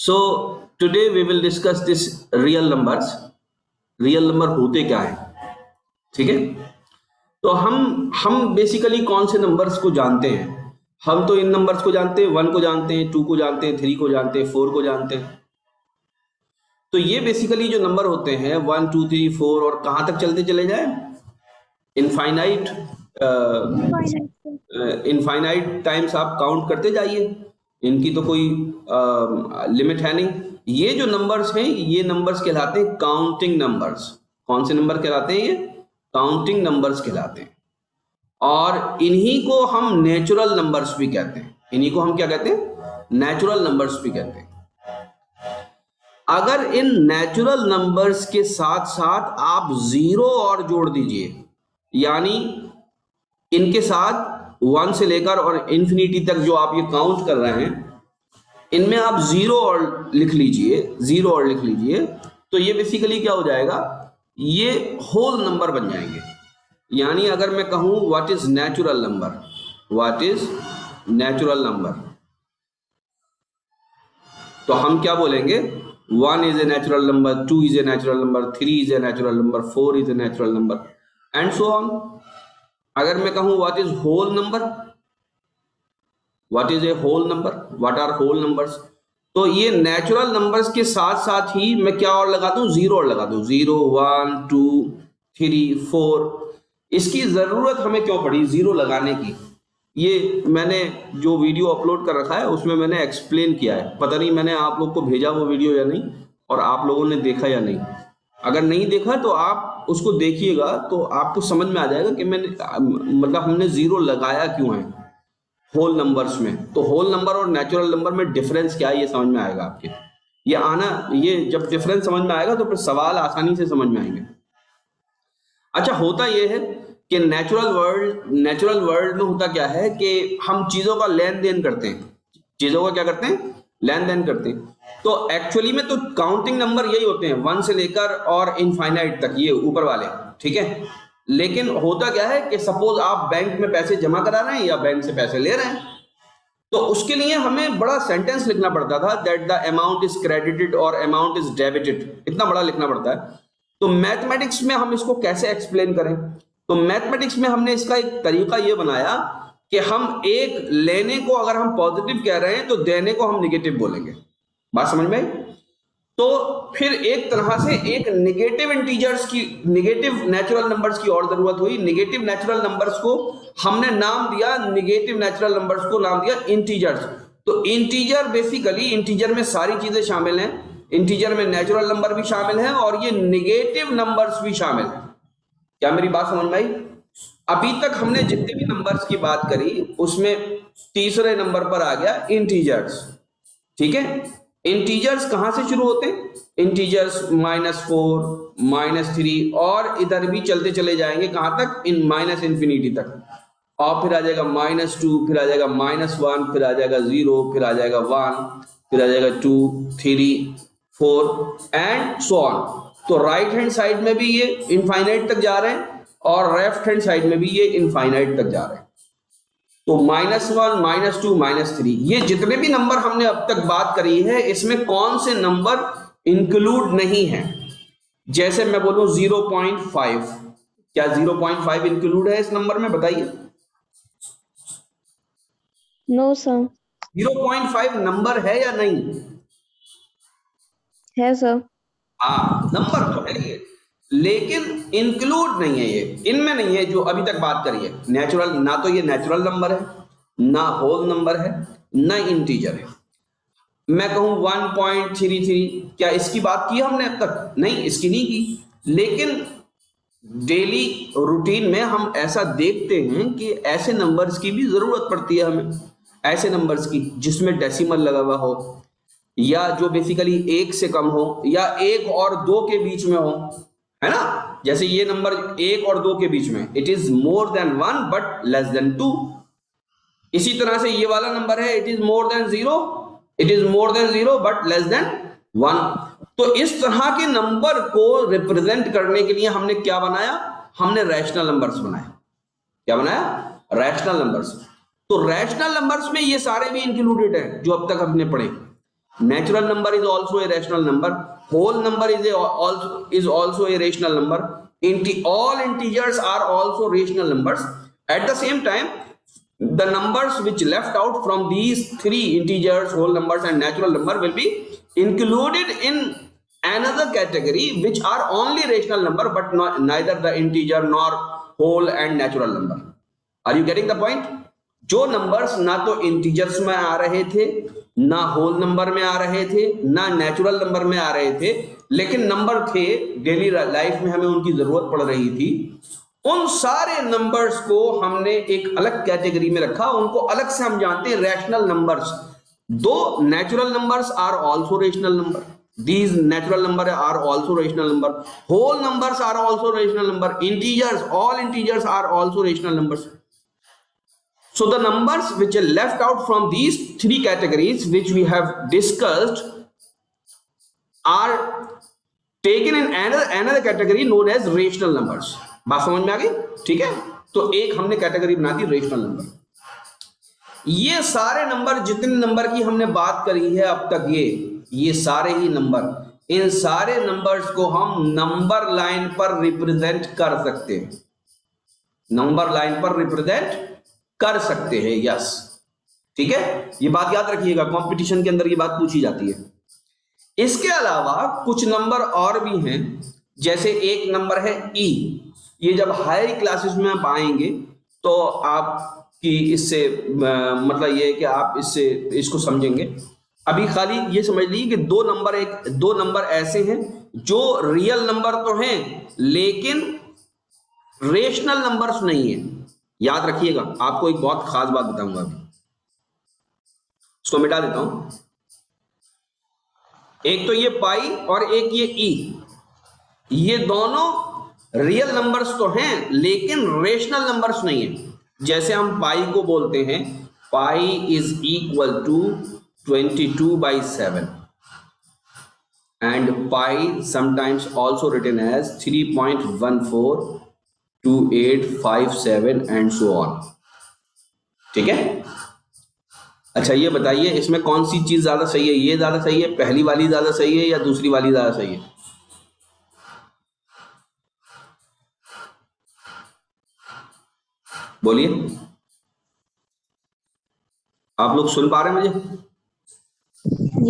So today we will discuss this real numbers. Real number होते क्या है, ठीक है। तो हम बेसिकली कौन से नंबर्स को जानते हैं? हम तो इन नंबर्स को जानते हैं, 1 को जानते हैं, 2 को जानते हैं, 3 को जानते हैं, 4 को जानते हैं। तो ये बेसिकली जो नंबर होते हैं 1 2 3 4 और कहां तक चलते चले जाए, इनफाइनाइट इनफाइनाइट टाइम्स आप काउंट करते जाइए, इनकी तो कोई लिमिट है नहीं। ये जो नंबर्स हैं ये नंबर्स कहलाते हैं काउंटिंग नंबर्स। कौन से नंबर कहलाते हैं? ये काउंटिंग नंबर्स कहलाते हैं। और इन्हीं को हम नेचुरल नंबर्स भी कहते हैं। इन्हीं को हम क्या कहते हैं? नेचुरल नंबर्स भी कहते हैं। अगर इन नेचुरल नंबर्स के साथ साथ आप जीरो और जोड़ दीजिए, यानी इनके साथ 1 से लेकर और इंफिनिटी तक जो आप ये काउंट कर रहे हैं, इनमें आप जीरो और लिख लीजिए, तो ये बेसिकली क्या हो जाएगा, ये होल नंबर बन जाएंगे। यानी अगर मैं कहूं व्हाट इज नेचुरल नंबर, तो हम क्या बोलेंगे? 1 is a natural number, 2 is a natural number, 3 is a natural number, 4 is a natural number and so on. अगर मैं कहूं what is whole number, what is a whole number, what are whole numbers, तो ये natural numbers के साथ साथ ही मैं क्या और लगाता हूं? जीरो और लगाता हूं। 0 1 2 3 4। इसकी जरूरत हमें क्यों पड़ी जीरो लगाने की? ये मैंने जो वीडियो अपलोड कर रखा है उसमें मैंने एक्सप्लेन किया है। पता नहीं मैंने आप लोग को भेजा वो वीडियो या नहीं, और आप लोगों ने देखा या नहीं। अगर नहीं देखा तो आप उसको देखिएगा, तो आपको समझ में आ जाएगा कि मैंने मतलब हमने जीरो लगाया क्यों है होल नंबर्स में। तो होल नंबर और नेचुरल नंबर में डिफरेंस क्या है ये समझ में आएगा आपके। ये जब डिफरेंस समझ में आएगा तो फिर सवाल आसानी से समझ में आएंगे। अच्छा, होता ये है कि नेचुरल वर्ल्ड में होता क्या है कि हम चीजों का लेन देन करते हैं। चीजों का क्या करते हैं? लेन देन करते हैं। तो एक्चुअली में तो काउंटिंग नंबर यही होते हैं 1 से लेकर और इनफाइनाइट तक, ये ऊपर वाले, ठीक है। लेकिन होता क्या है कि सपोज आप बैंक में पैसे जमा करा रहे हैं या बैंक से पैसे ले रहे हैं, तो उसके लिए हमें बड़ा सेंटेंस लिखना पड़ता था, that the amount is credited और अमाउंट इज डेबिटेड। इतना बड़ा लिखना पड़ता है। तो मैथमेटिक्स में हम इसको कैसे एक्सप्लेन करें? तो मैथमेटिक्स में हमने इसका एक तरीका ये बनाया कि हम एक लेने को अगर हम पॉजिटिव कह रहे हैं तो देने को हम निगेटिव बोलेंगे। बात समझ में आई? तो फिर एक तरह से एक निगेटिव नेचुरल नंबर्स की और जरूरत हुई। निगेटिव नेचुरल नंबर्स को हमने नाम दिया, निगेटिव नेचुरल नंबर्स को नाम दिया इंटीजर्स। तो इंटीजर बेसिकली, इंटीजर में सारी चीजें शामिल हैं। इंटीजर में नेचुरल नंबर भी शामिल है और ये निगेटिव नंबर्स भी शामिल है। क्या मेरी बात समझ में आई? अभी तक हमने जितने भी नंबर्स की बात करी उसमें तीसरे नंबर पर आ गया इंटीजर्स, ठीक है। इंटीजर्स कहां से शुरू होते हैं? इंटीजर्स -4 -3 और इधर भी चलते चले जाएंगे कहां तक? इन माइनस इंफिनिटी तक। और फिर आ जाएगा -2, फिर आ जाएगा -1, फिर आ जाएगा 0, फिर आ जाएगा 1, फिर आ जाएगा 2 3 4 एंड सो ऑन। तो राइट हैंड साइड में भी ये इनफाइनाइट तक जा रहे हैं और लेफ्ट हैंड साइड में भी ये इनफाइनाइट तक जा रहे हैं। तो -1 -2 -3 ये जितने भी नंबर हमने अब तक बात करी है, इसमें कौन से नंबर इंक्लूड नहीं है? जैसे मैं बोलूं 0.5, क्या 0.5 इंक्लूड है इस नंबर में? बताइए। No sir. 0.5 नंबर है या नहीं है सर। हाँ, नंबर तो है ये, लेकिन इंक्लूड नहीं है, ये इनमें नहीं है जो अभी तक बात करी है। नेचुरल, ना तो ये नेचुरल नंबर है, ना होल नंबर है, ना इंटीजर है। मैं कहूं 1.33, क्या इसकी बात की हमने अब तक? नहीं, इसकी नहीं की। लेकिन डेली रूटीन में हम ऐसा देखते हैं कि ऐसे नंबर्स की भी जरूरत पड़ती है हमें, ऐसे नंबर्स की जिसमें डेसिमल लगा हुआ हो, या जो बेसिकली 1 से कम हो, या 1 और 2 के बीच में हो, है ना। जैसे ये नंबर 1 और 2 के बीच में, it is more than 1 but less than 2। इसी तरह से ये वाला नंबर है, it is more than 0 but less than 1। तो इस तरह के नंबर को रिप्रेजेंट करने के लिए हमने क्या बनाया? हमने रैशनल नंबर्स बनाए। क्या बनाया? Rational numbers. तो रैशनल नंबर्स में ये सारे भी इंक्लूडेड है जो अब तक हमने पढ़े। Natural number is also a rational number. Whole number is also a rational number. All integers are also rational numbers. At the same time, the numbers which left out from these three integers, whole numbers and natural number will be included in another category which are only rational number but neither the integer nor whole and natural number. Are you getting the point? जो numbers ना तो integers में आ रहे थे, ना whole number में आ रहे थे, ना नेचुरल नंबर में आ रहे थे, लेकिन नंबर थे, डेली लाइफ में हमें उनकी जरूरत पड़ रही थी, उन सारे नंबर्स को हमने एक अलग कैटेगरी में रखा, उनको अलग से हम जानते हैं रैशनल नंबर्स. दो natural numbers are also rational number. These natural number are also rational number. Whole numbers are also rational number. Integers, all integers are also rational numbers. So the numbers which are left out from these three categories which we have discussed are taken in another category known as rational numbers. बात समझ में आ गई? ठीक है, तो एक हमने कैटेगरी बना दी रेशनल नंबर. ये सारे नंबर, जितने नंबर की हमने बात करी है अब तक, ये सारे ही नंबर, इन सारे नंबर्स को हम नंबर लाइन पर रिप्रेजेंट कर सकते हैं. नंबर लाइन पर रिप्रेजेंट कर सकते हैं. यस, ठीक है, ये बात याद रखिएगा, कंपटीशन के अंदर ये बात पूछी जाती है. इसके अलावा कुछ नंबर और भी हैं, जैसे एक नंबर है ई. ये जब हायर क्लासेस में आप आएंगे तो आपकी इससे मतलब ये है कि आप इससे इसको समझेंगे. अभी खाली ये समझ लीजिए कि दो नंबर ऐसे हैं जो रियल नंबर तो हैं लेकिन रेशनल नंबर्स नहीं है. याद रखिएगा, आपको एक बहुत खास बात बताऊंगा अभी, इसको मिटा देता हूं. एक तो ये पाई और एक ये ई, ये दोनों रियल नंबर्स तो हैं लेकिन रेशनल नंबर्स नहीं है. जैसे हम पाई को बोलते हैं, pi is equal to 22/7 and pi sometimes also written as 3.142857 and so on. ठीक है, अच्छा ये बताइए इसमें कौन सी चीज ज्यादा सही है? ये ज्यादा सही है, पहली वाली ज्यादा सही है, या दूसरी वाली ज्यादा सही है? बोलिए, आप लोग सुन पा रहे हैं मुझे?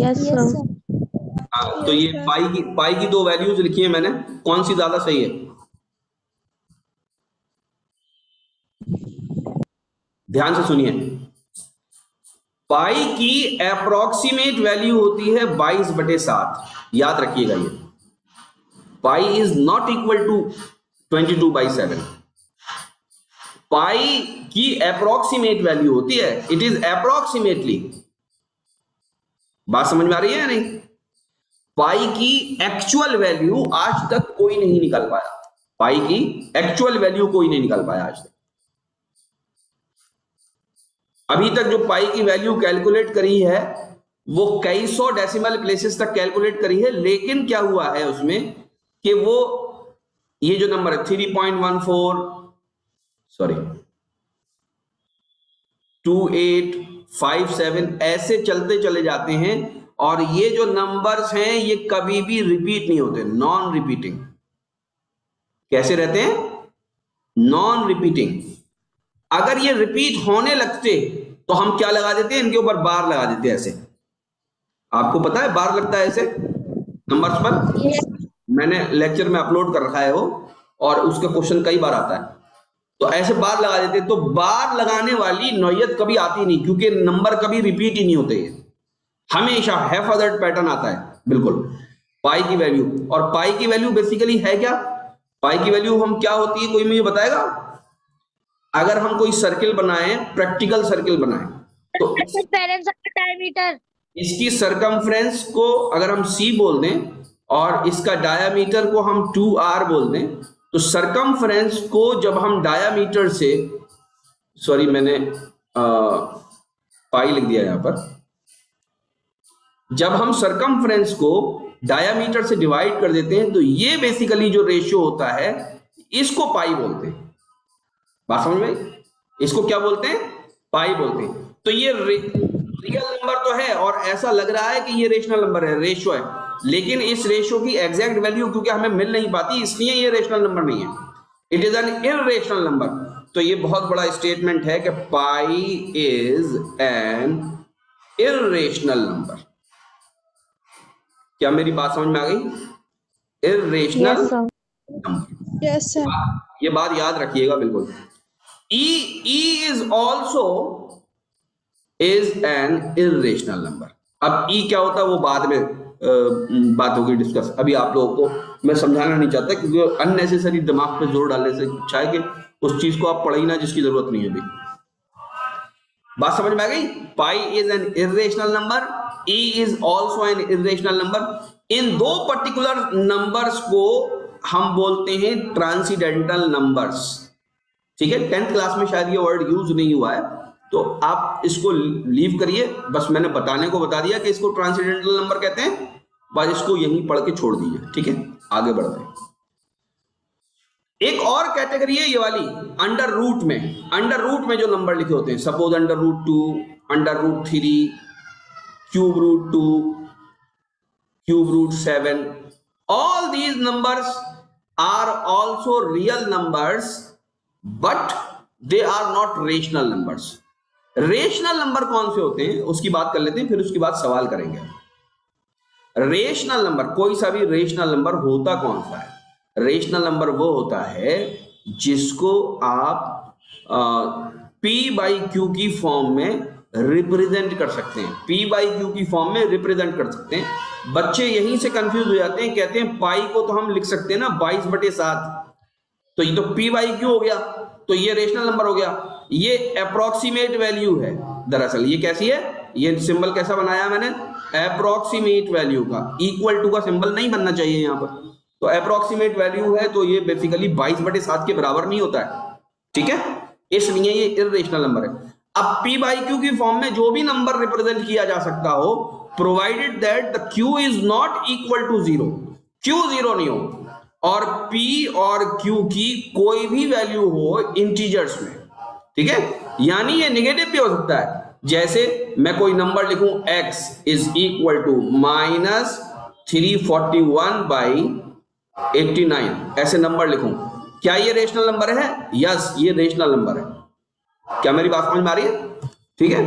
Yes sir. हाँ, तो ये पाई की दो वैल्यूज लिखी है मैंने, कौन सी ज्यादा सही है? ध्यान से सुनिए. पाई की अप्रोक्सीमेट वैल्यू होती है 22/7. याद रखिएगा, ये pi is not equal to 22/7. Pi की अप्रोक्सीमेट वैल्यू होती है, इट इज अप्रोक्सीमेटली. बात समझ में आ रही है या नहीं? पाई की एक्चुअल वैल्यू आज तक कोई नहीं निकाल पाया. पाई की एक्चुअल वैल्यू कोई नहीं निकाल पाया आज तक. अभी तक जो पाई की वैल्यू कैलकुलेट करी है वो कई सौ डेसिमल प्लेसेस तक कैलकुलेट करी है, लेकिन क्या हुआ है उसमें कि वो ये जो नंबर है 2857 ऐसे चलते चले जाते हैं, और ये जो नंबर्स हैं ये कभी भी रिपीट नहीं होते, नॉन रिपीटिंग. कैसे रहते हैं? Non repeating. अगर ये रिपीट होने लगते तो हम क्या लगा देते हैं? इनके ऊपर बार लगा देते हैं. ऐसे आपको पता है बार लगता है ऐसे नंबर्स पर? मैंने लेक्चर में अपलोड कर रखा है वो, और उसका क्वेश्चन कई बार आता है. तो ऐसे बार लगा देते. तो बार लगाने वाली नौयत कभी आती नहीं, क्योंकि नंबर कभी रिपीट ही नहीं होते, हमेशा हैफाजर्ड पैटर्न आता है. बिल्कुल. पाई की वैल्यू, और पाई की वैल्यू बेसिकली है क्या? पाई की वैल्यू हम क्या होती है, कोई मुझे बताएगा? अगर हम कोई सर्किल बनाएं, प्रैक्टिकल सर्किल बनाएं, तो इसकी सरकमफ्रेंस को अगर हम c बोल दें और इसका डायामीटर को हम 2r बोल दें, तो सरकमफ्रेंस को जब हम डायामीटर से, सॉरी मैंने पाई लिख दिया यहां पर, जब हम सरकमफ्रेंस को डायामीटर से डिवाइड कर देते हैं तो ये बेसिकली जो रेशियो होता है इसको पाई बोलते हैं. बात समझ में? इसको क्या बोलते हैं? पाई बोलते हैं. तो ये रियल नंबर तो है और और ऐसा लग रहा है कि ये रेशनल नंबर है, रेशियो है, लेकिन इस रेशियो की एग्जैक्ट वैल्यू क्योंकि हमें मिल नहीं पाती, इसलिए ये रेशनल नंबर नहीं है, it is an irrational number. तो ये बहुत बड़ा स्टेटमेंट है कि पाई इज एन इररेशनल नंबर। क्या मेरी बात समझ में आ गई? Irrational Yes, sir. Number. Yes, sir. ये बात याद रखिएगा बिल्कुल। E is also is an irrational number। अब E क्या होता है वो बाद में बात होगी डिस्कस, अभी आप लोगों को मैं समझाना नहीं चाहता क्योंकि अननेसेसरी दिमाग पे जोर डालने से अच्छा है कि उस चीज को आप पढ़ ही ना जिसकी जरूरत नहीं है अभी। बात समझ में आ गई? Pi is an irrational number, E is also an irrational number. इन दो पर्टिकुलर नंबर्स को हम बोलते हैं ट्रांसीडेंटल नंबर्स। ठीक है, 10th क्लास में शायद ये वर्ड यूज नहीं हुआ है, तो आप इसको लीव करिए, बस मैंने बताने को बता दिया कि इसको ट्रांसीडेंटल नंबर कहते हैं, बस इसको यहीं पढ़ के छोड़ दीजिए। ठीक है, आगे बढ़ते हैं। एक और कैटेगरी है ये वाली अंडर रूट में। अंडर रूट में जो नंबर लिखे होते हैं, suppose under root 2, under root 3, cube root 2, cube root 7, all these numbers are also real numbers but they are not rational numbers। Rational number कौन से होते हैं उसकी बात कर लेते हैं, फिर उसके बाद सवाल करेंगे। रेशनल नंबर, कोई सा भी रेशनल नंबर होता कौन सा है? रेशनल नंबर वो होता है जिसको आप P बाई क्यू की फॉर्म में रिप्रेजेंट कर सकते हैं। P बाई क्यू की फॉर्म में रिप्रेजेंट कर सकते हैं। बच्चे यहीं से कंफ्यूज हो जाते हैं, कहते हैं पाई को तो हम लिख सकते हैं ना 22/7, तो ये तो P बाई क्यू हो गया, तो ये रेशनल नंबर हो गया। ये अप्रोक्सीमेट वैल्यू है, दरअसल ये कैसी है, ये सिंबल कैसा बनाया मैंने, अप्रोक्सीमेट वैल्यू का, इक्वल टू का सिंबल नहीं बनना चाहिए यहाँ पर, तो अप्रोक्सीमेट वैल्यू है, तो ये बेसिकली 22/7 के बराबर नहीं होता है। ठीक है, इसलिए ये इररेशनल नंबर है। अब P बाई क्यू की फॉर्म में जो भी नंबर रिप्रेजेंट किया जा सकता हो, provided that the Q is not equal to 0, Q 0 नहीं हो, और P और Q की कोई भी वैल्यू हो इंटीजर्स में। ठीक है, यानी ये नेगेटिव भी हो सकता है, जैसे मैं कोई नंबर लिखूं x इज इक्वल टू -341/89, ऐसे नंबर लिखूं, क्या ये रेशनल नंबर है? यस, ये रेशनल नंबर है। क्या मेरी बात समझ में आ रही है? ठीक है,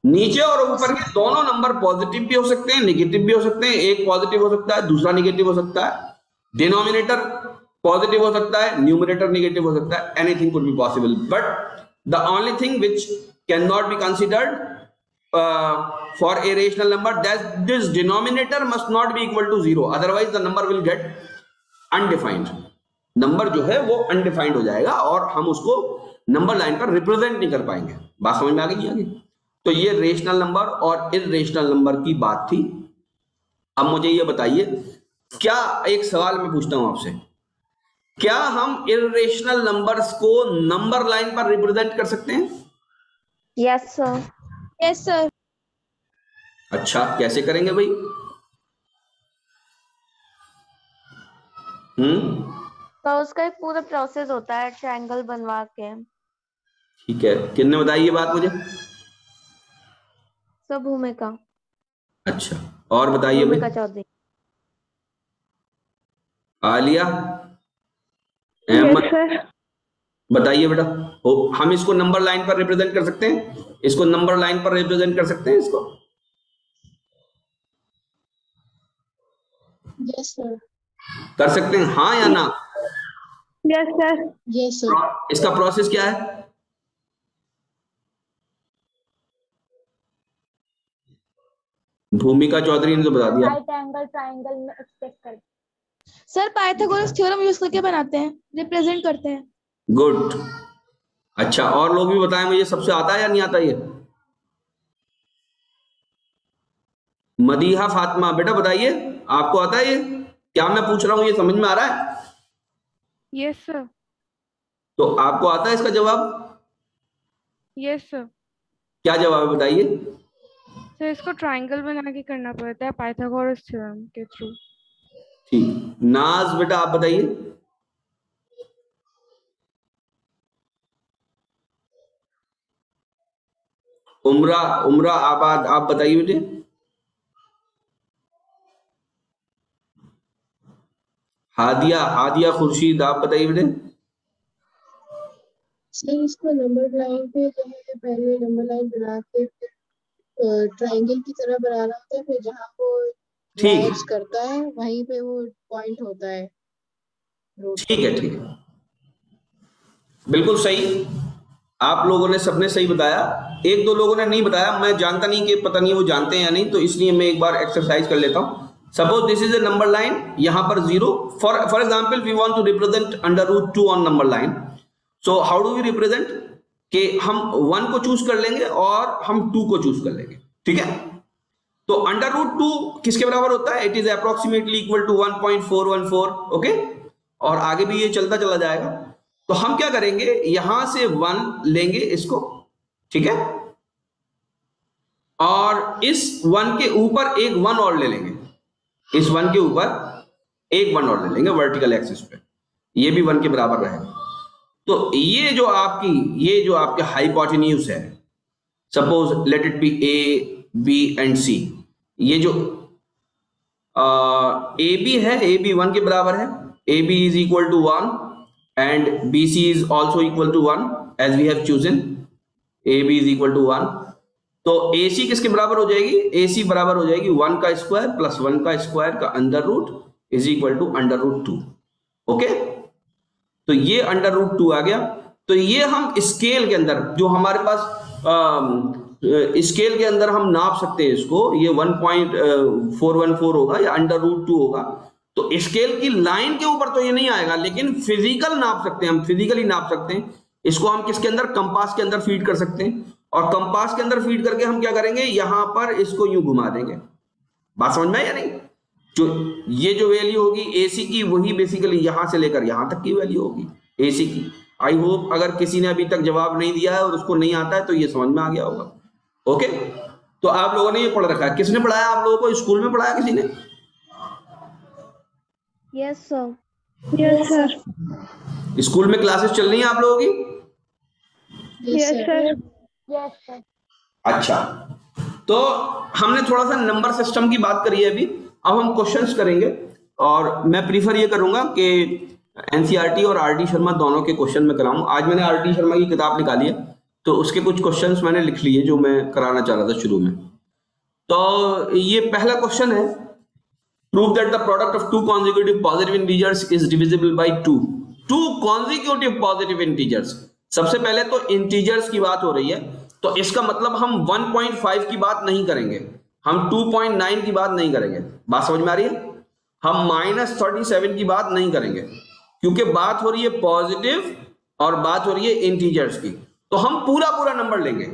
नीचे और ऊपर के दोनों नंबर पॉजिटिव भी हो सकते हैं, नेगेटिव भी हो सकते हैं। एक पॉजिटिव हो सकता है, दूसरा नेगेटिव हो सकता है। डिनोमिनेटर पॉजिटिव हो सकता है, न्यूमरेटर नेगेटिव हो सकता है। Anything could be possible, but the only thing which can not be considered for a rational number that this denominator must not be equal to 0, otherwise the number will get undefined. Number जो है वो undefined हो जाएगा और हम उसको number line पर represent नहीं कर पाएंगे। बात समझ में आ गई आगे? तो ये रेशनल नंबर और इररेशनल नंबर की बात थी। अब मुझे ये बताइए, क्या एक सवाल मैं पूछता हूं आपसे, क्या हम इररेशनल नंबर्स को नंबर लाइन पर रिप्रेजेंट कर सकते हैं? Yes, sir. Yes, sir. अच्छा, कैसे करेंगे भाई? तो उसका एक पूरा प्रोसेस होता है ट्रायंगल बनवा के। ठीक है, किसने बताई ये बात मुझे? सब भूमिका अच्छा, और बताइए भूमिका भाई। चौधरी। आलिया, अहमद, बताइए बेटा। हम इसको नंबर लाइन पर रिप्रेजेंट कर सकते हैं? इसको नंबर लाइन पर रिप्रेजेंट कर सकते हैं इसको? Yes, sir. कर सकते हैं, हाँ या ना? Yes, sir. Yes, sir. इसका प्रोसेस क्या है? भूमिका चौधरी ने तो बता दिया। राइट एंगल ट्रायंगल में एक्सप्रेस कर। सर पाइथागोरस थ्योरम यूज करके बनाते हैं, रिप्रेजेंट करते हैं। गुड। अच्छा, और लोग भी बताएं मुझे, सबसे आता है या नहीं आता ये? मदीहा फातिमा, बेटा बताइए, आपको आता है ये? क्या मैं पूछ रहा हूं ये समझ में आ रहा है? Yes sir. तो आपको आता है इसका जवाब? Yes sir. क्या जवाब है बताइए? सर इसको ट्रायंगल बना के करना पड़ता है पाइथागोरस थ्योरम के थ्रू। ठीक, नाज बेटा आप बताइए। उमरा, उमरा आबाद, आप बताइए बेटे। हादिया, हादिया खुर्शीद, आप बताइए बेटे। सर इसको नंबर लाइन पे जो है पहले नंबर लाइन बना के फिर ट्रायंगल की तरह बनाना होता है, फिर जहाँ वो ठीक मैच करता है वहीं पे वो पॉइंट होता है रूट ठीक है, ठीक है, बिल्कुल सही। आप लोगों ने सबने सही बताया, एक दो लोगों ने नहीं बताया, मैं जानता नहीं कि पता नहीं वो जानते हैं या नहीं, तो इसलिए मैं एक बार एक्सरसाइज कर लेता हूं। Suppose this is a number line, यहां पर 0, for example we want to represent √2 on number line. So how do we represent, कि हम 1 को चूज कर लेंगे और हम 2 को चूज कर लेंगे, ठीक है। तो √2 किसके बराबर होता है, it is approximately equal to 1.414, okay, और आगे भी ये चलता चला जाएगा। तो हम क्या करेंगे, यहां से 1 लेंगे इसको, ठीक है, और इस 1 के ऊपर एक 1 और ले लेंगे, इस 1 के ऊपर एक 1 और ले लेंगे वर्टिकल एक्सिस पे, ये भी 1 के बराबर रहेगा। तो ये जो आपके हाइपोटेन्यूज है, suppose let it be A B and C, ये जो ए बी है, ए बी 1 के बराबर है, A B is equal to 1 and BC is also equal to 1 as we have chosen, AB is equal to 1। तो AC किसके बराबर हो जाएगी, AC बराबर हो जाएगी 1 का स्क्वायर प्लस 1 का स्क्वायर का under root is equal to √2, okay. तो ये √2 आ गया। तो ये हम स्केल के अंदर जो हमारे पास स्केल के अंदर हम नाप सकते हैं इसको, ये 1.414 होगा या √2 होगा। तो स्केल की लाइन के ऊपर तो ये नहीं आएगा, लेकिन फिजिकल नाप सकते हैं, हम फिजिकली नाप सकते हैं इसको। हम किसके अंदर, कंपास के अंदर फीड कर सकते हैं, और कंपास के अंदर फीड करके हम क्या करेंगे, यहां पर इसको यूं घुमा देंगे। बात समझ में या नहीं, जो ये जो वैल्यू होगी AC की, वही बेसिकली यहां से लेकर यहां तक की वैल्यू होगी AC की। आई होप अगर किसी ने अभी तक जवाब नहीं दिया है और उसको नहीं आता है तो ये समझ में आ गया होगा, ओके। तो आप लोगों ने ये पढ़ रखा है, किसने पढ़ाया आप लोगों को, स्कूल में पढ़ाया किसी ने? Yes sir. Yes sir. School में क्लासेस चल रही हैं आप लोगों की? Yes sir. Yes sir. अच्छा, तो हमने थोड़ा सा नंबर सिस्टम की बात करी है अभी, अब हम क्वेश्चंस करेंगे। और मैं प्रीफर ये करूंगा कि एनसीईआरटी और आरडी शर्मा दोनों के क्वेश्चन में कराऊं। आज मैंने आरडी शर्मा की किताब निकाली है, तो उसके कुछ क्वेश्चंस मैंने लिख लिए जो मैं कराना चाह रहा था शुरू में। तो ये पहला क्वेश्चन है, prove that the product of two consecutive positive integers is divisible by 2। two consecutive positive integers, सबसे पहले तो इंटीजर्स की बात हो रही है, तो इसका मतलब हम 1.5 की बात नहीं करेंगे, हम 2.9 की बात नहीं करेंगे। बात समझ में आ रही है? हम -37 की बात नहीं करेंगे, क्योंकि बात हो रही है पॉजिटिव और बात हो रही है इंटीजर्स की। तो हम पूरा पूरा नंबर लेंगे,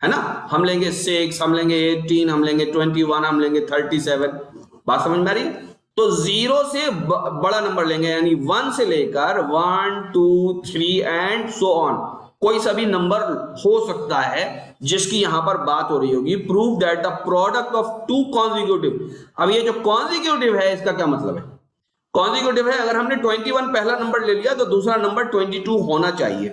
है ना, हम लेंगे 6, हम लेंगे 18, हम लेंगे 21, हम लेंगे 37। बात समझ में आ रही है? तो 0 से बड़ा नंबर लेंगे, यानी 1 से लेकर 1 2 3 एंड सो ऑन, कोई सा भी नंबर हो सकता है जिसकी यहां पर बात हो रही होगी। Prove that the product of two consecutive. अब ये जो कॉन्जिक्यूटिव है इसका क्या मतलब है? कॉन्जिक्यूटिव है, अगर हमने 21 पहला नंबर ले लिया तो दूसरा नंबर 22 होना चाहिए।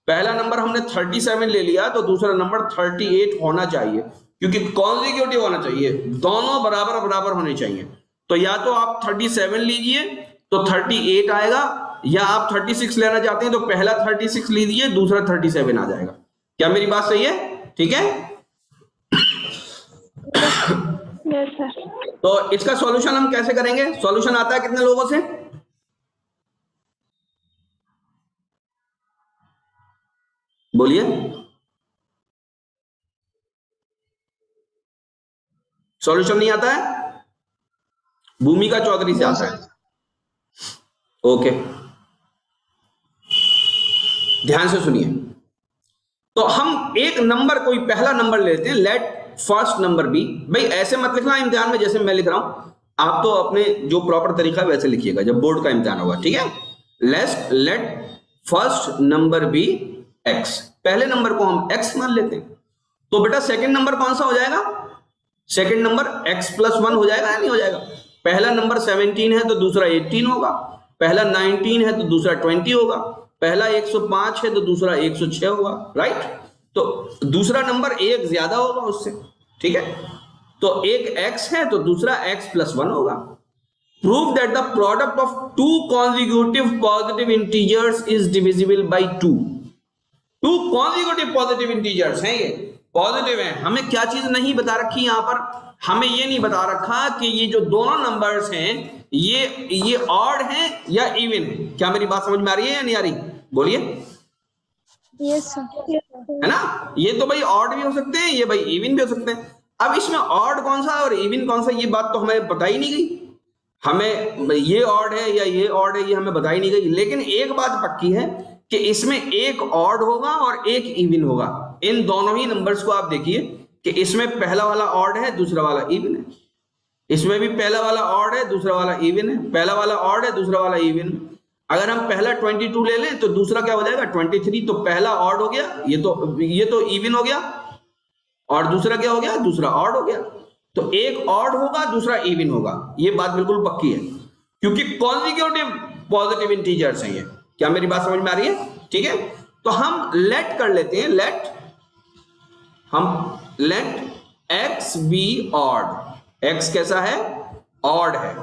पहला नंबर हमने 37 ले लिया तो दूसरा नंबर 38 होना चाहिए, क्योंकि कॉन्जिक्यूटिव होना चाहिए, दोनों बराबर बराबर होने चाहिए। तो या तो आप 37 लीजिए तो 38 आएगा, या आप 36 लेना चाहते हैं तो पहला 36 लीजिए, दूसरा 37 आ जाएगा। क्या मेरी बात सही है? ठीक है। Yes sir. तो इसका सॉल्यूशन हम कैसे करेंगे? सॉल्यूशन आता है कितने लोगों से? बोलिए। सॉल्यूशन नहीं आता है? भूमिका चौधरी से आता है। ओके, ध्यान से सुनिए। तो हम एक नंबर, कोई पहला नंबर लेते हैं, लेट फर्स्ट नंबर बी। भाई ऐसे मत लिखना इम्तिहान में जैसे मैं लिख रहा हूं, आप तो अपने जो प्रॉपर तरीका है वैसे लिखिएगा जब बोर्ड का इम्तिहान होगा, ठीक है। Let first number be x, पहले नंबर को हम एक्स मान लेते हैं। तो बेटा सेकंड नंबर कौन सा हो जाएगा? सेकंड नंबर x+1 हो जाएगा या नहीं हो जाएगा? पहला नंबर 17 है तो दूसरा 18 होगा, पहला 19 है तो दूसरा 20 होगा, पहला 105 है तो दूसरा 106 होगा, राइट। तो दूसरा नंबर एक ज्यादा होगा उससे, ठीक है। तो एक x है तो दूसरा x+1 होगा। Prove that the product of two consecutive positive integers is divisible by 2। Two consecutive positive integers हैं, ये पॉजिटिव हैं। हमें क्या चीज नहीं बता रखी यहां पर, हमें ये नहीं बता रखा कि ये जो दोनों नंबर्स हैं ये ऑड हैं या इवन है। क्या मेरी बात समझ में आ रही है या नहीं आ रही? बोलिए। Yes sir. है ना, ये तो भाई ऑड भी हो सकते हैं, ये भाई इवन भी हो सकते हैं। अब इसमें ऑड कौन सा है और इवन कौन सा, ये बात तो हमें बता ही नहीं गई। हमें ये ऑड है या ये ऑड है ये हमें बता ही नहीं गई। लेकिन एक बात पक्की है कि इसमें एक ऑड होगा और एक इवन होगा। इन दोनों ही नंबर्स को आप देखिए कि इसमें पहला वाला ऑड है, दूसरा वाला इवन है। इसमें भी पहला वाला ऑड है, दूसरा वाला इवन है। पहला वाला ऑड है, दूसरा वाला इवन है। अगर हम पहला 22 ले लें तो दूसरा क्या हो जाएगा 23। तो पहला ऑड हो गया, ये तो इवन हो गया, और दूसरा क्या हो गया, दूसरा ऑड हो गया। तो एक ऑड होगा, दूसरा इवन होगा। ये बात बिल्कुल पक्की है क्योंकि कॉन्जिक्यूटिव पॉजिटिव इंटीजर्स हैं ये। क्या मेरी बात समझ में आ रही है? ठीक है, तो हम लेट कर लेते हैं, let x be odd. x कैसा है? ऑड है।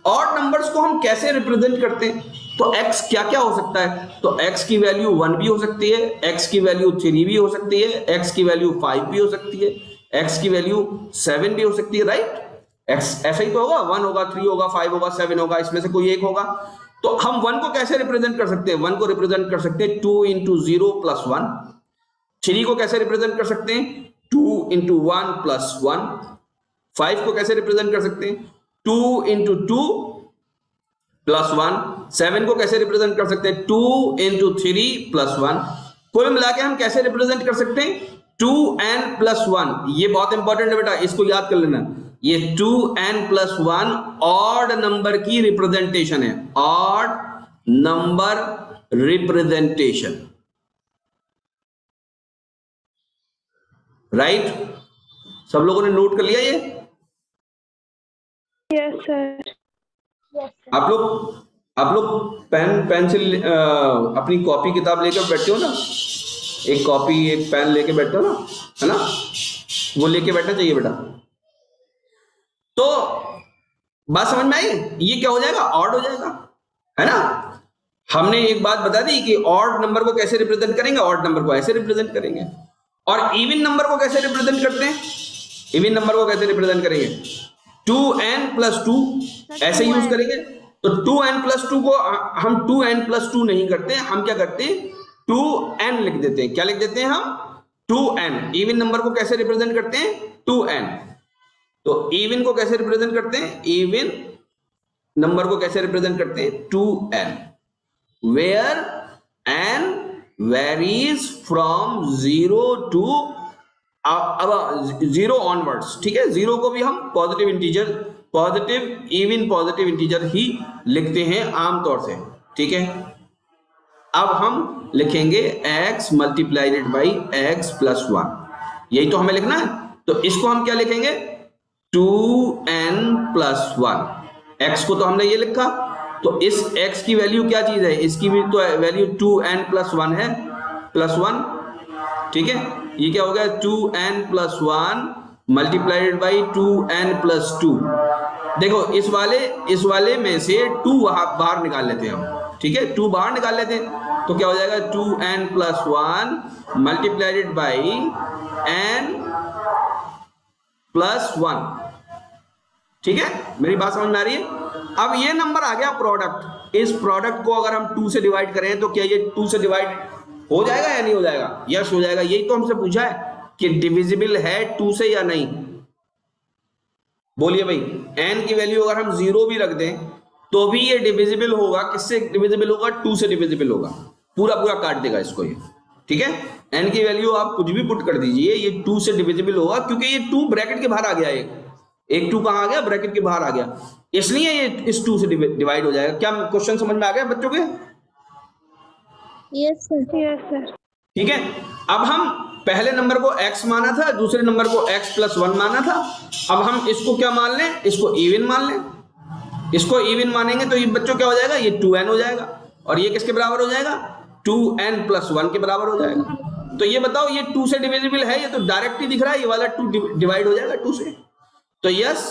ऑड नंबर्स को हम कैसे रिप्रेजेंट करते हैं? तो x क्या क्या हो सकता है? तो x की वैल्यू 1 भी हो सकती है, x की वैल्यू 3 भी हो सकती है, x की वैल्यू 5 भी हो सकती है, x की वैल्यू 7 भी हो सकती है। राइट, x ऐसा ही तो होगा, 1 होगा, 3 होगा, 5 होगा, 7 होगा, इसमें से कोई एक होगा। तो हम 1 को कैसे रिप्रेजेंट कर सकते हैं? 1 को रिप्रेजेंट कर सकते हैं 2 × 0 + 1। 3 को कैसे रिप्रेजेंट कर सकते हैं? 2 × 1 + 1। 5 को कैसे रिप्रेजेंट कर सकते हैं? 2 × 2 + 1। 7 को कैसे रिप्रेजेंट कर सकते हैं? 2 × 3 + 1। कुल मिला के हम कैसे रिप्रेजेंट कर सकते हैं? 2n + 1। ये बहुत इंपॉर्टेंट है बेटा, इसको याद कर लेना। ये 2n + 1 ऑड नंबर की रिप्रेजेंटेशन है, ऑड नंबर रिप्रेजेंटेशन। राइट, सब लोगों ने नोट कर लिया ये? Yes sir. आप लोग पेन पेंसिल अपनी कॉपी किताब लेकर बैठे हो ना, एक कॉपी एक पेन लेके बैठे हो ना, है ना, वो लेके बैठना चाहिए बेटा। तो बात समझ में आई? ये क्या हो जाएगा? ऑड हो जाएगा, है ना। हमने एक बात बता दी कि ऑड नंबर को कैसे रिप्रेजेंट करेंगे, ऑड नंबर को ऐसे रिप्रेजेंट करेंगे। और इवन नंबर को कैसे रिप्रेजेंट करते हैं? इवन नंबर को कैसे रिप्रेजेंट करेंगे? 2n + 2 ऐसे यूज करेंगे। तो 2n + 2 को हम 2n + 2 नहीं करते, हम क्या करते हैं 2n लिख देते हैं। क्या लिख देते हैं हम? 2n। इवन नंबर को कैसे रिप्रेजेंट करते हैं? 2n। तो इवन को कैसे रिप्रेजेंट करते हैं? इवन नंबर को कैसे रिप्रेजेंट करते हैं? 2n, where n varies from 0 to 0 onwards. ठीक है, 0 को भी हम positive integer, positive even positive integer ही लिखते हैं आमतौर से। ठीक है, अब हम लिखेंगे x × x + 1। यही तो हमें लिखना है। तो इसको हम क्या लिखेंगे? 2n + 1। x को तो हमने ये लिखा, तो इस x की वैल्यू क्या चीज है? इसकी भी तो वैल्यू 2n + 1 है, +1। ठीक है, ये क्या हो गया? 2n + 1 × 2n + 2। देखो इस वाले में से 2 बाहर निकाल लेते हैं हम। ठीक है, 2 बाहर निकाल लेते हैं तो क्या हो जाएगा? 2n + 1 × n + 1। ठीक है, मेरी बात समझ में आ रही है? अब ये नंबर आ गया प्रोडक्ट। इस प्रोडक्ट को अगर हम 2 से डिवाइड करें तो क्या ये 2 से डिवाइड हो जाएगा या नहीं हो जाएगा? यस हो जाएगा। यही तो हमसे पूछा है कि डिविजिबल है 2 से या नहीं। बोलिए भाई, n की वैल्यू अगर हम 0 भी रख दें तो भी ये डिविजिबल होगा। किससे डिविजिबल होगा? 2 से डिविजिबल होगा। पूरा काट देगा इसको ये। ठीक है, n की वैल्यू आप कुछ भी पुट कर दीजिए, ये 2 से डिविजिबल होगा क्योंकि ये 2 ब्रैकेट के बाहर आ गया। एक 2 कहां आ गया? ब्रैकेट के बाहर आ गया, इसलिए ये इस 2 से डिवाइड हो जाएगा। क्या क्वेश्चन समझ में आ गया बच्चों के? Yes sir. Yes sir. ठीक है, अब हम पहले नंबर को x माना था, दूसरे नंबर को x + 1 माना था। अब हम इसको क्या मान लें? इसको इवन मान लें। इसको इवन मानेंगे तो ये बच्चों क्या हो जाएगा? ये 2n हो जाएगा। और ये किसके बराबर हो जाएगा? 2n + 1 के बराबर हो जाएगा। तो ये बताओ, ये 2 से डिविजिबल है? ये तो डायरेक्ट ही दिख रहा है, ये वाला 2 डिवाइड हो जाएगा 2 से। तो यस,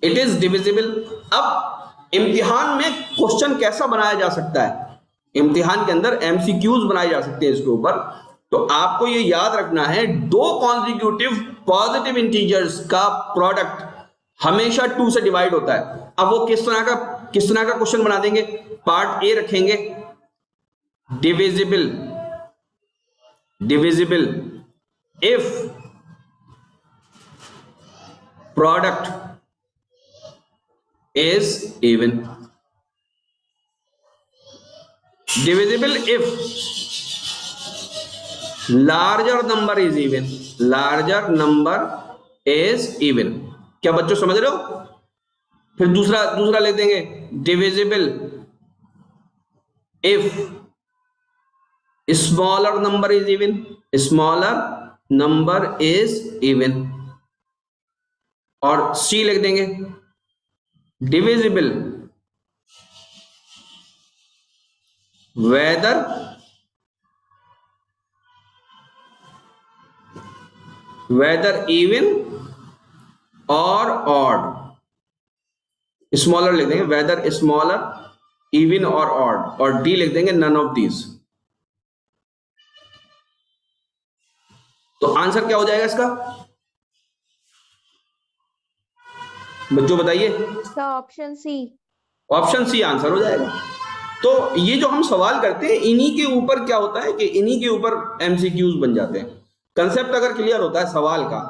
इट इज डिविजिबल। अब इम्तिहान में क्वेश्चन कैसा बनाया जा सकता है, इम्तिहान के अंदर एमसीक्यूज बनाए जा सकते हैं इसके ऊपर। तो आपको ये याद रखना है, दो कॉन्जिक्यूटिव पॉजिटिव इंटीजर्स का प्रोडक्ट हमेशा 2 से डिवाइड होता है। अब वो किस तरह का क्वेश्चन बना देंगे, पार्ट ए रखेंगे divisible if product is even, divisible if larger number is even. क्या बच्चों समझ रहे हो? फिर दूसरा लिख देंगे divisible if smaller number is even, और सी लिख देंगे divisible whether even or odd, smaller लिख देंगे whether smaller, even or odd, और डी लिख देंगे none of these। तो आंसर क्या हो जाएगा इसका बच्चों बताइए? ऑप्शन सी आंसर हो जाएगा। तो ये जो हम सवाल करते हैं इन्हीं के ऊपर क्या होता है कि इन्हीं के ऊपर एमसीक्यूज बन जाते हैं। कंसेप्ट अगर क्लियर होता है सवाल का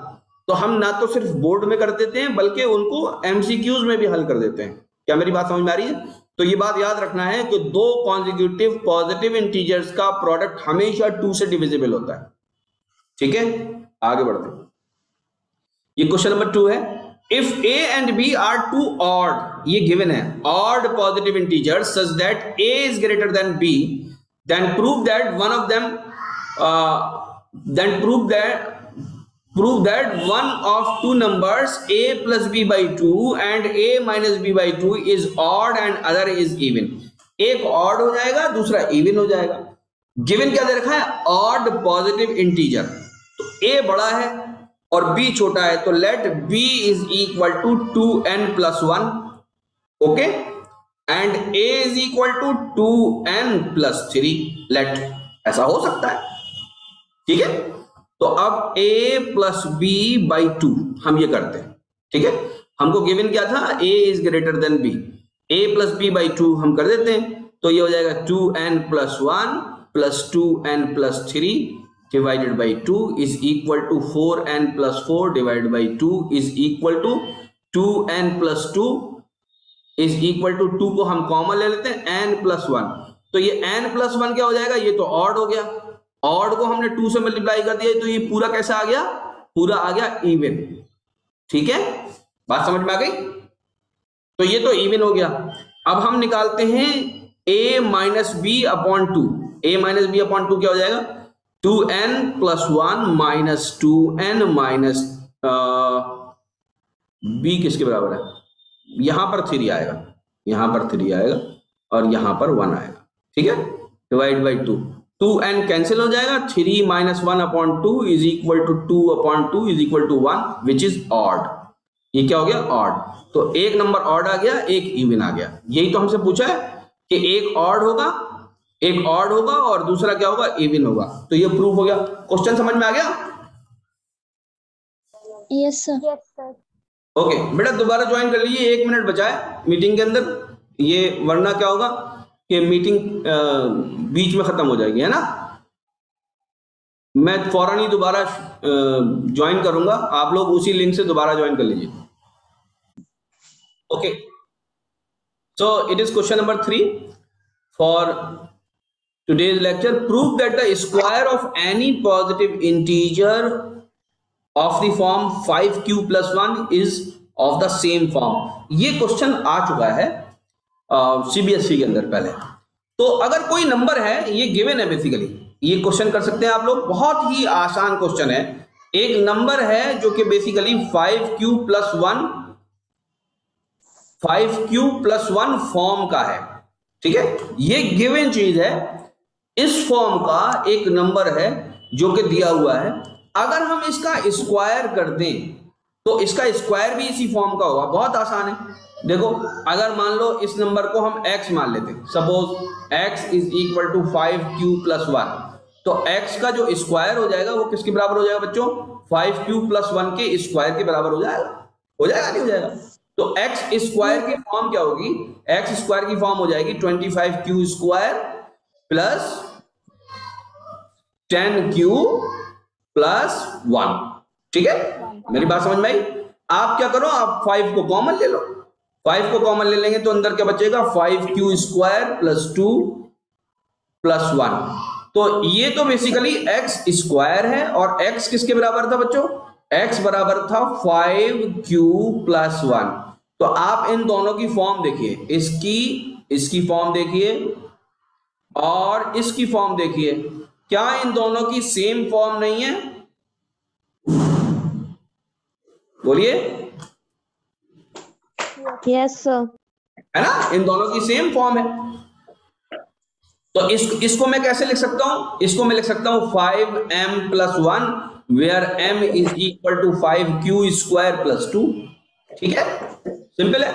तो हम ना तो सिर्फ बोर्ड में कर देते हैं बल्कि उनको एमसीक्यूज में भी हल कर देते हैं। क्या मेरी बात समझ में आ रही है? तो ये बात याद रखना है कि दो कॉन्जिक्यूटिव पॉजिटिव इंटीजर्स का प्रोडक्ट हमेशा 2 से डिविजिबल होता है। ठीक है, आगे बढ़ते हैं। ये क्वेश्चन नंबर 2 है, if A and B are two odd, ये गिवन है, odd positive integers such that A is greater than B, then prove that one of them prove that one of two numbers a plus b by 2 and a minus b by 2 is odd and other is even। एक odd हो जाएगा दूसरा even हो जाएगा। Given क्या दे रखा है? odd positive integer। तो a बड़ा है और b छोटा है तो let b is equal to 2n plus 1, okay, and a is equal to 2n plus 3, let, ऐसा हो सकता है। ठीक है, तो अब a प्लस बी बाई 2 हम ये करते हैं। ठीक है, हमको गिवन क्या था? a is greater than b, a plus B by 2 हम कर देते हैं। तो ये हो जाएगा 2n plus 1 plus 2n plus 3 divided by 2 is equal to 4n plus 4 divided by 2 is equal to 2n plus 2 is equal to 2 को हम कॉमन ले लेते हैं n प्लस 1। तो ये n प्लस 1 क्या हो जाएगा? ये तो ऑड हो गया, ऑड को हमने 2 से मल्टीप्लाई कर दिया तो ये पूरा कैसा आ गया? पूरा आ गया इवन। ठीक है, बात समझ में आ गई? तो ये तो इवन हो गया। अब हम निकालते हैं a minus B upon 2। a minus B upon 2 क्या हो जाएगा? 2n plus 1 minus 2n minus b किसके बराबर है? यहां पर 3 आएगा, यहां पर 3 आएगा और यहां पर 1 आएगा। ठीक है, डिवाइड बाई 2, 2n कैंसिल हो जाएगा, 3 minus 1 upon 2 is equal to 2 upon 2 is equal to 1 which is odd. ये क्या हो गया? ऑड। तो एक नंबर ऑड आ गया, एक इवन आ गया। यही तो हमसे पूछा है कि एक ऑड होगा और दूसरा क्या होगा? इवन होगा। तो ये प्रूफ हो गया। क्वेश्चन समझ में आ गया? Yes sir. ओके बेटा, दोबारा ज्वाइन कर लीजिए, 1 मिनट बचा है मीटिंग के अंदर। ये वरना क्या होगा कि मीटिंग बीच में खत्म हो जाएगी, है ना। मैं फौरन ही दोबारा ज्वाइन करूंगा, आप लोग उसी लिंक से दोबारा ज्वाइन कर लीजिए। Okay, so it is question number 3 for today's lecture. Prove that the square of any positive integer of the form 5q plus 1 is of the same form. ये क्वेश्चन आ चुका है सीबीएसई के अंदर पहले। तो अगर कोई नंबर है, ये गिवन है बेसिकली, ये क्वेश्चन कर सकते हैं आप लोग, बहुत ही आसान क्वेश्चन है। एक नंबर है जो कि बेसिकली 5q प्लस 1 फॉर्म का है। ठीक है, ये गिवन चीज है। इस फॉर्म का एक नंबर है जो कि दिया हुआ है। अगर हम इसका स्क्वायर कर दें तो इसका स्क्वायर भी इसी फॉर्म का होगा। बहुत आसान है। देखो अगर मान लो इस नंबर को हम x मान लेते हैं, suppose x is equal to 5q plus 1, तो x का जो स्क्वायर हो जाएगा वो किसके बराबर हो जाएगा बच्चों? 5q प्लस 1 के स्क्वायर के बराबर हो जाएगा। हो जाएगा नहीं हो जाएगा? तो x स्क्वायर की फॉर्म क्या होगी? x स्क्वायर की फॉर्म हो जाएगी 25q square plus 10q plus 1। ठीक है, मेरी बात समझ में आई? आप क्या करो, आप 5 को कॉमन ले लो। 5 को कॉमन ले लेंगे तो अंदर क्या बचेगा? 5q square plus 2 plus 1। तो ये तो बेसिकली x स्क्वायर है और x किसके बराबर था बच्चों? x बराबर था 5q प्लस 1। तो आप इन दोनों की फॉर्म देखिए, इसकी फॉर्म देखिए और इसकी फॉर्म देखिए, क्या इन दोनों की सेम फॉर्म नहीं है? बोलिए। Yes sir. है ना, इन दोनों की सेम फॉर्म है। तो इसको मैं कैसे लिख सकता हूं? इसको मैं लिख सकता हूं 5m plus 1 where m is equal to 5q square plus 2। ठीक है, सिंपल है।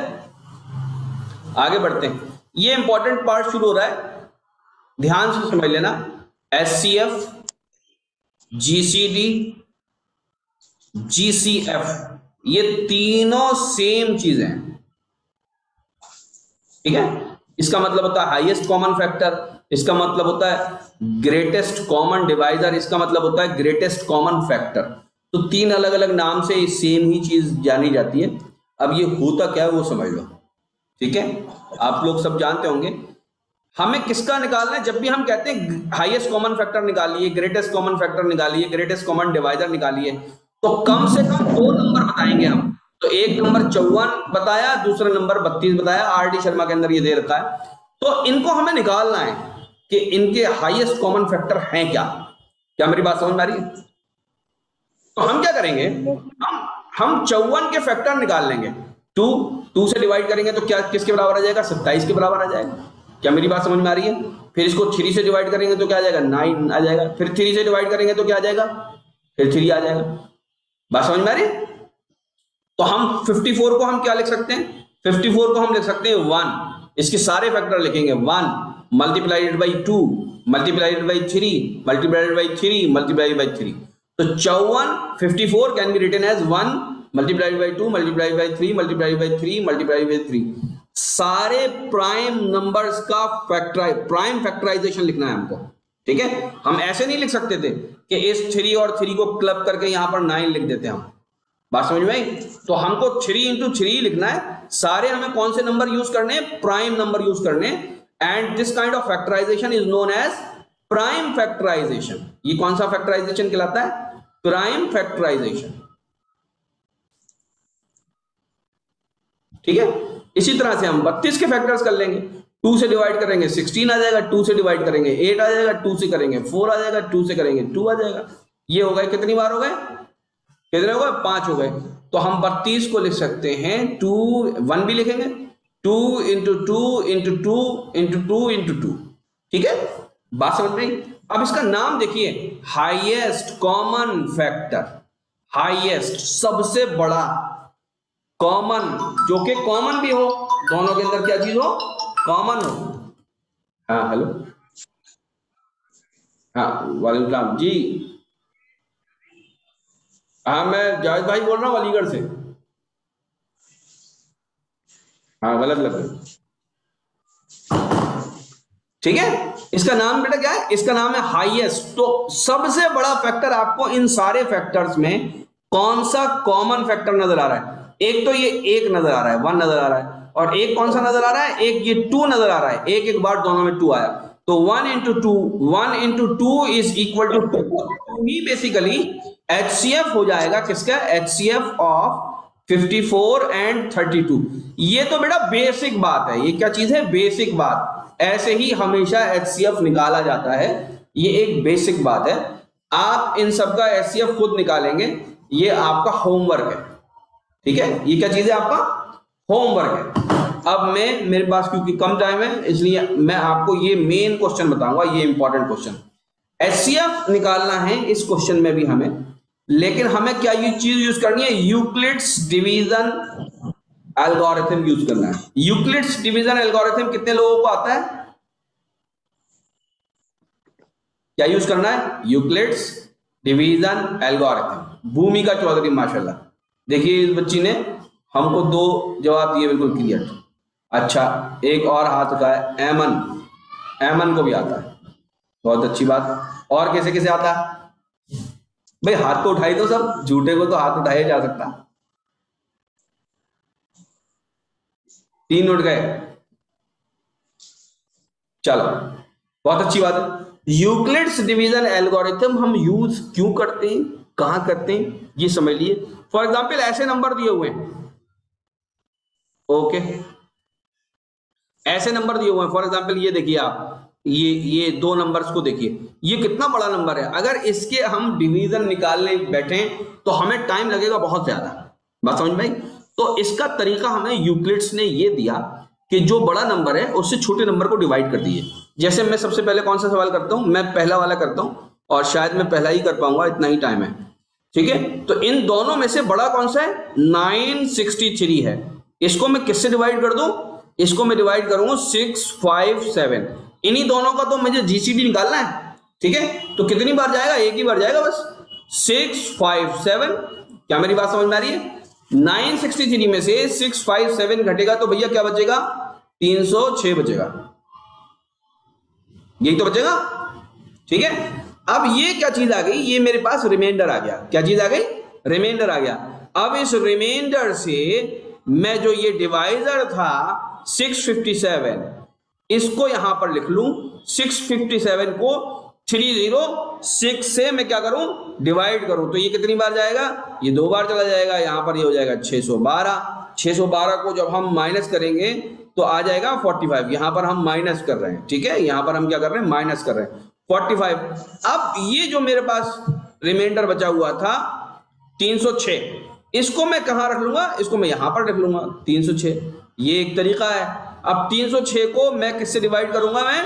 आगे बढ़ते हैं। ये इंपॉर्टेंट पार्ट शुरू हो रहा है, ध्यान से समझ लेना। HCF, GCD, GCF ये तीनों सेम चीजें हैं। ठीक है, इसका मतलब होता है हाईएस्ट कॉमन फैक्टर, इसका मतलब होता है ग्रेटेस्ट कॉमन डिवाइजर, इसका मतलब होता है ग्रेटेस्ट कॉमन फैक्टर। तो तीन अलग अलग नाम से सेम ही चीज जानी जाती है। अब ये होता क्या है वो समझ लो। ठीक है, आप लोग सब जानते होंगे हमें किसका निकालना है। जब भी हम कहते हैं हाईएस्ट कॉमन फैक्टर निकालिए, ग्रेटेस्ट कॉमन फैक्टर निकालिए, ग्रेटेस्ट कॉमन डिवाइजर निकालिए, तो कम से कम दो नंबर बताएंगे हम। तो एक नंबर 54 बताया, दूसरा नंबर 32 बताया, RD शर्मा के अंदर ये दे रखा है। तो इनको हमें निकालना है कि इनके हाईएस्ट कॉमन फैक्टर हैं क्या। क्या मेरी बात समझ में आ रही है? तो हम क्या करेंगे, हम 54 के फैक्टर निकाल लेंगे। 2 से डिवाइड करेंगे तो क्या किसके बराबर आ जाएगा? 27 के बराबर आ जाएगा। क्या मेरी बात समझ में आ रही है? फिर इसको 3 से डिवाइड करेंगे तो क्या आ जाएगा? 9 आ जाएगा। फिर 3 से डिवाइड करेंगे तो क्या आ जाएगा? फिर 3 आ जाएगा। बात समझ में आ रही है? तो हम 54 को हम क्या लिख सकते हैं? 54 को हम लिख सकते हैं 1। इसके सारे फैक्टर लिखेंगे 1 multiplied by 2 multiplied by 3 multiplied by 3 multiplied by 3। तो 54 can be written as 1 multiplied by 2 multiplied by 3 multiplied by 3 multiplied by 3। सारे प्राइम नंबर्स का प्राइम फैक्टराइजेशन लिखना है हमको। ठीक है, हम ऐसे नहीं लिख सकते थे कि इस 3 और 3 को क्लब करके यहां पर 9 लिख देते हम। बात समझ में आई? तो हमको 3 into 3 लिखना है। सारे हमें कौन से नंबर यूज करने हैं? प्राइम नंबर यूज करने। And this kind of factorisation is known as prime factorisation. ये कौन सा फैक्टराइजेशन कहलाता है? Prime factorisation. ठीक है, इसी तरह से हम 32 के फैक्टर्स कर लेंगे। 2 से डिवाइड करेंगे 16 आ जाएगा, 2 से डिवाइड करेंगे 8 आ जाएगा, 2 से करेंगे 4 आ जाएगा, 2 से करेंगे 2 आ जाएगा। ये हो गए, कितनी बार हो गए? कितने हो गए? 5 हो गए। तो हम 32 को लिख सकते हैं 1 भी लिखेंगे 2 into 2 into 2 into 2 into 2। ठीक है, बात समझ में आई? अब इसका नाम देखिए, हाईएस्ट कॉमन फैक्टर। हाईएस्ट सबसे बड़ा, कॉमन जो कि कॉमन भी हो, दोनों के अंदर क्या चीज हो? कॉमन हो। हाँ हेलो, हाँ वालेकुम सलाम जी। हाँ मैं जावेद भाई बोल रहा हूँ अलीगढ़ से। हाँ गलत लग गया। ठीक है, इसका नाम बेटा क्या है? इसका नाम है हाईएस्ट। तो सबसे बड़ा फैक्टर आपको इन सारे फैक्टर्स में कौन सा कॉमन फैक्टर नजर आ रहा है? एक तो ये 1 नजर आ रहा है, 1 नजर आ रहा है, और एक कौन सा नजर आ रहा है? एक ये 2 नजर आ रहा है। एक बार दोनों में 2 आया, तो 1 into 2 इज इक्वल टू 2 ही बेसिकली HCF हो जाएगा। किसका? HCF of 54 and 32। ये तो बेटा बेसिक बात है। ये क्या चीज है? बेसिक बात। ऐसे ही हमेशा HCF निकाला जाता है, ये एक बेसिक बात है। आप इन सब का HCF खुद निकालेंगे, ये आपका होमवर्क है। ठीक है, ये क्या चीज है? आपका होमवर्क है। अब मेरे पास क्योंकि कम टाइम है इसलिए मैं आपको ये मेन क्वेश्चन बताऊंगा, ये इंपॉर्टेंट क्वेश्चन। HCF निकालना है इस क्वेश्चन में भी हमें। लेकिन हमें क्या ये चीज यूज करनी है, यूक्लिड्स डिवीजन एल्गोरिथम यूज करना है। यूक्लिड्स डिवीजन एल्गोरिथम कितने लोगों को आता है? क्या यूज करना है? Euclid's division algorithm. भूमिका चौधरी माशाल्लाह, देखिए इस बच्ची ने हमको 2 जवाब दिए बिल्कुल क्लियर। अच्छा, एक और हाथ उठाया है, एमन को भी आता है, बहुत अच्छी बात। और कैसे कैसे आता है भाई? हाथ तो उठाई दो सब, झूठे को तो हाथ उठाया जा सकता। 3 उठ गए, चलो बहुत अच्छी बात है। यूक्लिड्स डिवीजन एल्गोरिथम हम यूज क्यों करते हैं, कहां करते हैं, ये समझ लिए। फॉर एग्जाम्पल ऐसे नंबर दिए हुए हैं, ओके, ऐसे नंबर दिए हुए हैं। फॉर एग्जाम्पल ये देखिए आप, ये 2 नंबर्स को देखिए, ये कितना बड़ा नंबर है। अगर इसके हम डिवीजन निकालने बैठे तो हमें टाइम लगेगा बहुत ज्यादा, बात समझ में आई? तो इसका तरीका हमें यूक्लिड्स ने ये दिया कि जो बड़ा नंबर है उससे छोटे नंबर को डिवाइड कर दिए। जैसे मैं सबसे पहले कौन सा सवाल करता हूं, मैं पहला वाला करता हूं, और शायद मैं पहला ही कर पाऊंगा, इतना ही टाइम है, ठीक है। तो इन दोनों में से बड़ा कौन सा है? 963 है। इसको मैं किससे डिवाइड कर दूं? इसको मैं डिवाइड करूंगा 657। इन्हीं दोनों का तो मुझे जीसीडी निकालना है, ठीक है। तो कितनी बार जाएगा? एक ही बार जाएगा बस, 657। क्या मेरी बात समझ में आ रही है? 963 में से 657 घटेगा तो भैया क्या बचेगा? 306 बचेगा, यही तो बचेगा, ठीक है। अब ये क्या चीज आ गई? ये मेरे पास रिमाइंडर आ गया। क्या चीज आ गई? रिमाइंडर आ गया। अब इस रिमाइंडर से मैं जो ये डिवाइजर था 657, इसको यहां पर लिख लूं। 657 को 306 से मैं क्या करूं? डिवाइड करूं। तो ये कितनी बार जाएगा? ये 2 बार चला जाएगा। यहां पर ये हो जाएगा 612। 612 को जब हम माइनस करेंगे तो आ जाएगा 45। यहां पर हम माइनस कर रहे हैं, ठीक है, यहां पर हम क्या कर रहे हैं? माइनस कर रहे हैं 45। अब ये जो मेरे पास रिमाइंडर बचा हुआ था 306, इसको मैं कहां रख लूंगा? इसको मैं यहां पर रख लूंगा 306। ये एक तरीका है। अब 306 को मैं किससे डिवाइड करूंगा? मैं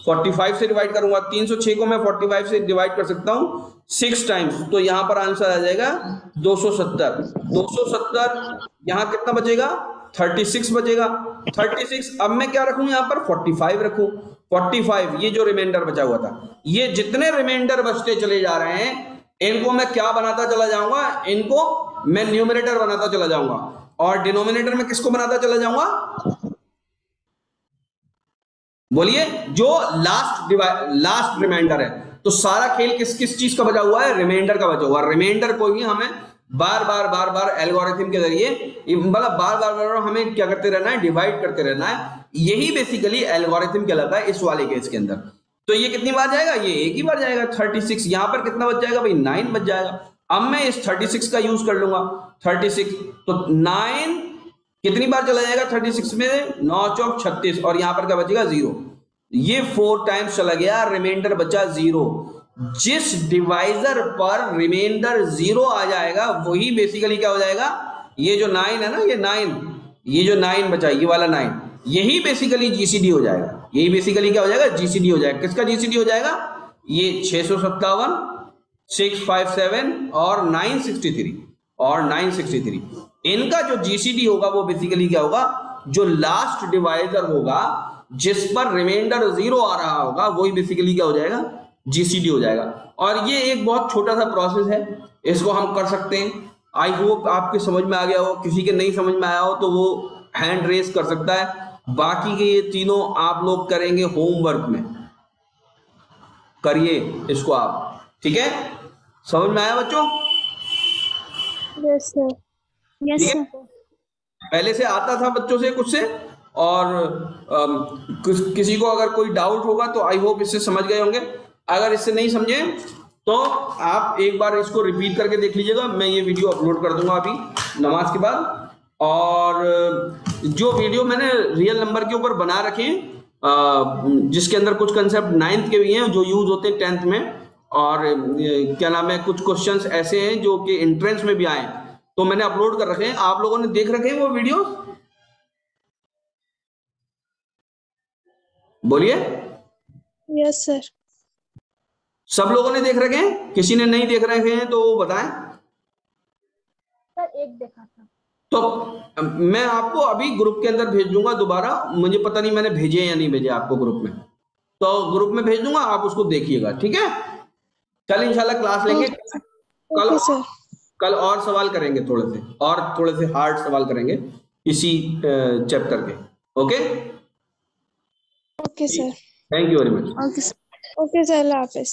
45 से डिवाइड करूंगा। 306 को मैं 45 से डिवाइड कर सकता हूं 6 टाइम्स। तो यहां पर आंसर आ जाएगा 270। 270, यहां कितना बचेगा? 36 बचेगा। 36, अब मैं क्या रखूं? यहां पर 45 रखूं। 45, ये जो रिमाइंडर बचा हुआ था, ये जितने रिमाइंडर बचते चले जा रहे हैं इनको मैं क्या बनाता चला जाऊंगा? इनको मैं न्यूमरेटर बनाता चला जाऊंगा, और डिनोमिनेटर में किसको बनाता चला जाऊंगा? बोलिए, जो लास्ट रिमाइंडर है। तो सारा खेल किस किस चीज का बचा हुआ है? रिमाइंडर का बचा हुआ है। रिमाइंडर को ही हमें बार बार एल्गोरिथम के जरिए, मतलब बार हमें क्या करते रहना है? डिवाइड करते रहना है। यही बेसिकली एल्गोरिथम कहलाता है इस वाले केस के अंदर। तो ये कितनी बार जाएगा? ये एक ही बार जाएगा 36। यहां पर कितना बच जाएगा भाई? 9 बच जाएगा। अब मैं इस 36 का यूज कर लूंगा। 36 तो 9 कितनी बार चला जाएगा? 36 में 9 चौक 36, और यहां पर क्या बचेगा? 0। ये 4 टाइम्स चला गया, रिमाइंडर बचा 0। जिस डिवाइजर पर रिमाइंडर 0 आ जाएगा वही बेसिकली क्या हो जाएगा? ये जो 9 है ना, ये 9, ये जो 9 बचा, ये वाला 9, यही बेसिकली जीसीडी हो जाएगा। यही बेसिकली क्या हो जाएगा? जीसीडी हो जाएगा। किसका जीसीडी हो जाएगा? ये 657, 657 और 963 इनका जो जीसीडी होगा वो बेसिकली क्या होगा? जो लास्ट डिवाइजर होगा जिस पर रिमाइंडर 0 आ रहा होगा वही बेसिकली क्या हो जाएगा? जीसीडी हो जाएगा। और ये एक बहुत छोटा सा प्रोसेस है, इसको हम कर सकते हैं। आई होप आपके समझ में आ गया हो। किसी के नहीं समझ में आया हो तो वो हैंड रेस कर सकता है। बाकी के ये तीनों आप लोग करेंगे होमवर्क में, करिए इसको आप, ठीक है। समझ में आया बच्चों? Yes sir. यस ठीक है? सर। पहले से आता था बच्चों से कुछ से, और किसी को अगर कोई डाउट होगा तो आई होप इससे समझ गए होंगे। अगर इससे नहीं समझे तो आप एक बार इसको रिपीट करके देख लीजिएगा। मैं ये वीडियो अपलोड कर दूंगा अभी नमाज के बाद। और जो वीडियो मैंने रियल नंबर के ऊपर बना रखे हैं, जिसके अंदर कुछ कंसेप्ट 9th के भी हैं जो यूज होते हैं 10th में, और क्या नाम है, कुछ क्वेश्चंस ऐसे हैं जो कि एंट्रेंस में भी आए, तो मैंने अपलोड कर रखे हैं। आप लोगों ने देख रखे हैं वो वीडियो? बोलिए। Yes sir. सब लोगों ने देख रखे हैं? किसी ने नहीं देख रखे हैं तो वो बताएं। सर एक देखा था। तो मैं आपको अभी ग्रुप के अंदर भेज दूंगा दोबारा, मुझे पता नहीं मैंने भेजे या नहीं भेजे आपको ग्रुप में, तो ग्रुप में भेज दूंगा, आप उसको देखिएगा, ठीक है। कल इंशाल्लाह क्लास लेंगे। Okay sir. कल और सवाल करेंगे, थोड़े से हार्ड सवाल करेंगे इसी चैप्टर के। Okay okay sir. Thank you very much. Okay sir. Allah Hafiz.